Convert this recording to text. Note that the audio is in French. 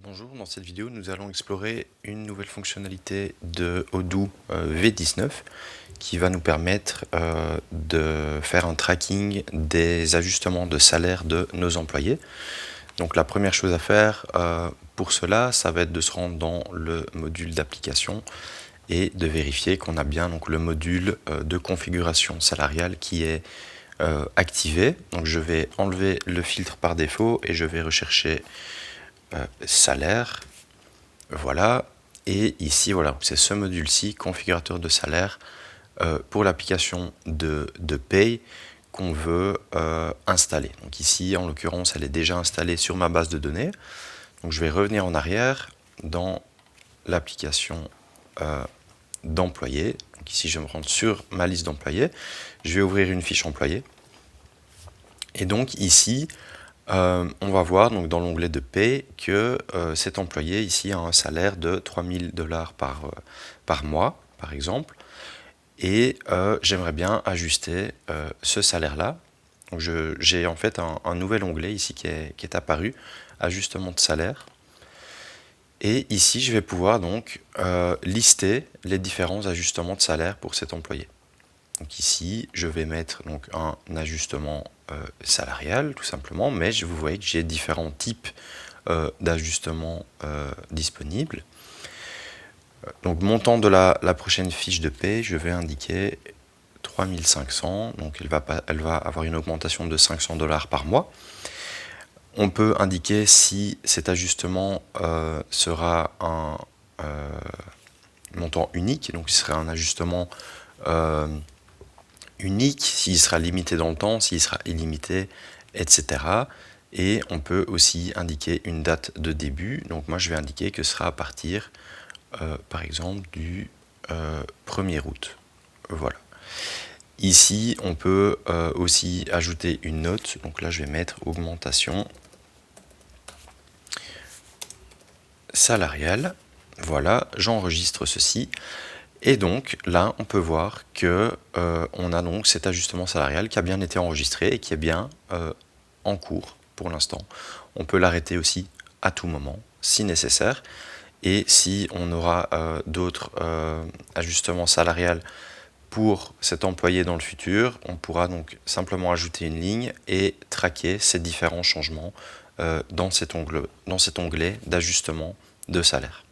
Bonjour, dans cette vidéo nous allons explorer une nouvelle fonctionnalité de Odoo V19 qui va nous permettre de faire un tracking des ajustements de salaire de nos employés. Donc la première chose à faire pour cela, ça va être de se rendre dans le module d'application et de vérifier qu'on a bien donc, le module de configuration salariale qui est activé. Donc je vais enlever le filtre par défaut et je vais rechercher salaire, voilà, et ici voilà, c'est ce module-ci, configurateur de salaire, pour l'application de Pay qu'on veut installer. Donc ici, en l'occurrence, elle est déjà installée sur ma base de données. Donc je vais revenir en arrière dans l'application d'employés. Donc ici, je me rends sur ma liste d'employés. Je vais ouvrir une fiche employé. Et donc ici, on va voir donc, dans l'onglet de Pay que cet employé ici a un salaire de 3000 $ par mois, par exemple. Et j'aimerais bien ajuster ce salaire-là. Donc j'ai en fait un nouvel onglet ici qui est apparu, ajustement de salaire. Et ici, je vais pouvoir donc lister les différents ajustements de salaire pour cet employé. Donc ici, je vais mettre donc un ajustement salarial, tout simplement, mais vous voyez que j'ai différents types d'ajustements disponibles. Donc montant de la prochaine fiche de paie, je vais indiquer 3500, donc elle va avoir une augmentation de 500 $ par mois. On peut indiquer si cet ajustement sera un montant unique, donc ce serait un ajustement unique, s'il sera limité dans le temps, s'il sera illimité, etc. Et on peut aussi indiquer une date de début. Donc moi je vais indiquer que ce sera à partir, par exemple, du 1er août. Voilà. Ici, on peut aussi ajouter une note. Donc là, je vais mettre augmentation salariale. Voilà, j'enregistre ceci. Et donc là, on peut voir que on a donc cet ajustement salarial qui a bien été enregistré et qui est bien en cours pour l'instant. On peut l'arrêter aussi à tout moment, si nécessaire. Et si on aura d'autres ajustements salariales pour cet employé dans le futur, on pourra donc simplement ajouter une ligne et traquer ces différents changements dans cet onglet d'ajustement de salaire.